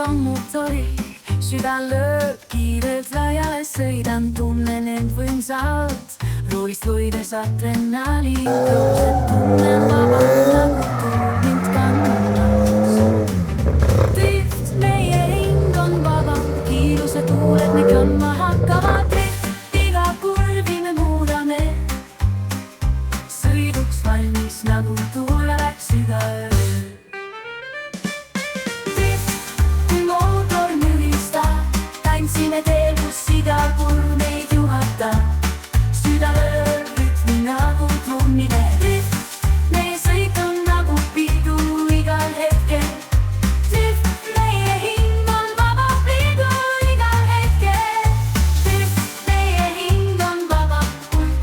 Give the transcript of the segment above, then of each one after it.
on motori, südan lööb kiirelt rajale, sõidan, tunnen end võimsalt. Ruulist võides adrenaliin tõuseb, tunnen vabalt nagu tuul mind kannas. Drift, meie hing on vaba, kiiruse tuuled me kandma hakkavad. Drift, iga kurvi me muudame, sõiduks valmis nagu tuul läks südaöö. Tantsime teel, kus iga kurv meid juhatab. Südaööl rütmi nagu trummine. Drift, meie sõit on nagu pidu igal hetkel. Drift, meie hing on vaba, pidu igal hetkel. Drift, meie hing on vaba,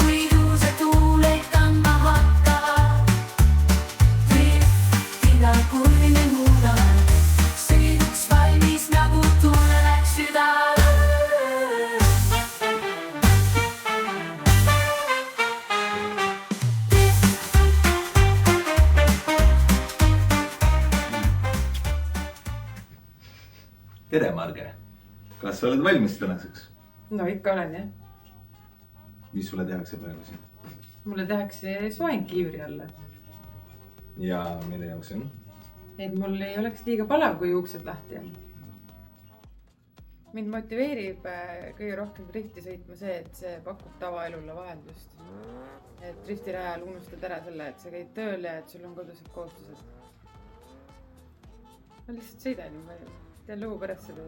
kui juuse tuuled kandma hakkavad. Drift, iga kurvi me muudame, sõiduks valmis nagu tuule läks südaööl. Tere, Marge! Kas sa oled valmis tänaseks? No ikka olen, jah. Mis sulle tehakse praegu siin? Mulle tehakse soeng kiivri alla. Ja mille jaoks see on? Et mul ei oleks liiga palav, kui uksed lahti on. Mind motiveerib kõige rohkem drifti sõitma see, et see pakub tavaelule vahendust. Et drifti rajal unustad ära selle, et sa käid tööl ja et sul on kodused kohustused. Ma lihtsalt sõidan nii palju. Teen lugu pärast seda.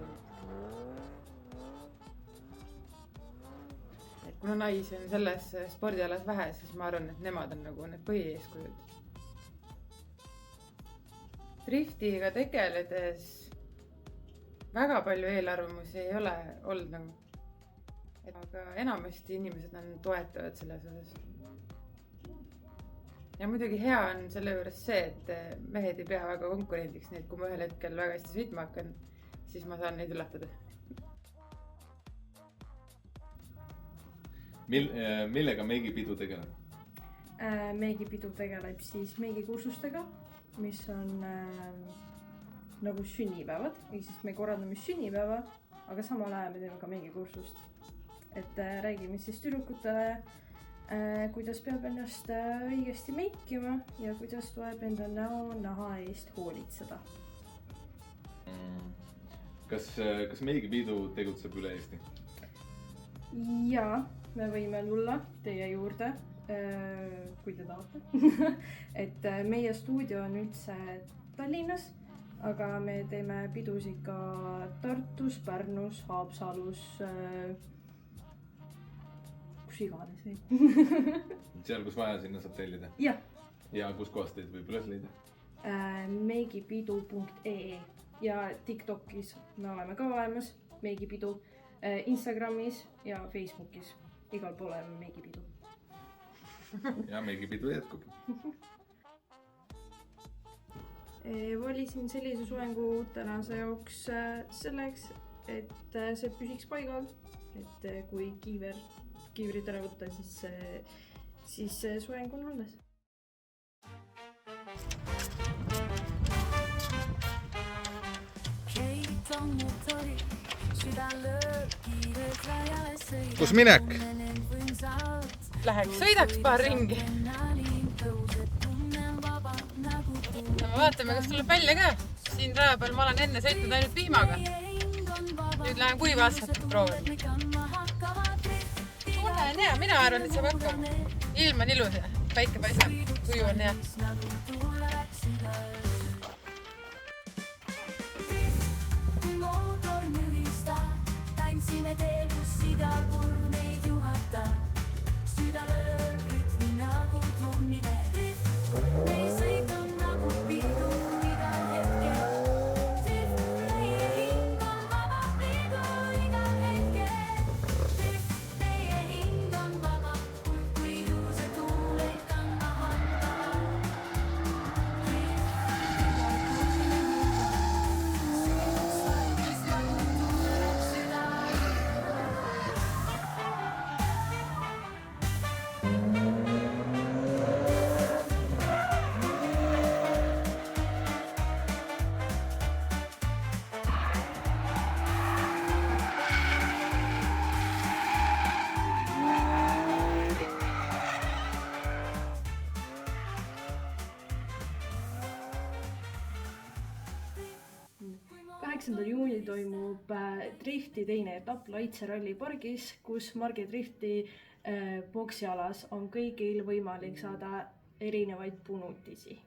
Et kuna naisi on selles spordialas vähe, siis ma arvan, et nemad on nagu need põhieeskujud. Driftiga tegeledes väga palju eelarvamusi ei ole olnud nagu. Aga enamasti inimesed on toetavad selles osas. Ja muidugi hea on selle juures see, et mehed ei pea väga konkurendiks, nii et kui ma ühel hetkel väga hästi sõitma hakkan, siis ma saan neid üllatada. Millega meigipidu tegeleb? Meigipidu tegeleb siis meigikursustega, mis on nagu sünnipäevad, siis me korraldame sünnipäeva, aga samal ajal me teeme ka meigikursust. Et räägime siis tüdrukutele, kuidas peab ennast õigesti meikima ja kuidas tuleb enda naha eest hoolitseda. Kas meigipidu tegutseb üle Eesti? Jaa, me võime tulla teie juurde, kui te tahate. Et meie stuudio on üldse Tallinnas, aga me teeme pidusid ka Tartus, Pärnus, Haapsalus, kus iganes. Seal, kus vaja, sinna saab tellida? Jah. Ja kus kohast teid võib üles leida? Meigipidu.ee ja TikTokis me oleme ka olemas, meigipidu, Instagramis ja Facebookis. Igal pool oleme meigipidu. Ja meigipidu jätkub. Valisin sellise soengu tänase jaoks selleks, et see püsiks paigal, et kui kiivrit ära võtta, siis soeng on alles. Kus minek? Läheks sõidaks paar ringi. No vaatame, kas tuleb välja ka. Siin raja peal ma olen enne sõitnud ainult vihmaga. Nüüd lähen kuiva asfalt proovima. Tunne on hea, mina arvan, et saab hakkama. Ilm on ilus ja päike paistab, kuju on hea. Tantsime teel, kus iga kurv meid juhatab. Südaööl rütmi nagu trummine. Meie sõit on nagu pidu igal hetkel. Meie hing on vaba, pidu igal hetkel. Meie hing on vaba, kui juuse tuuled kandma hakkavad. 8. juunil toimub drifti teine etapp Laitse rallipargis, kus Marge drifti boksialas on kõigil võimalik saada erinevaid punutisi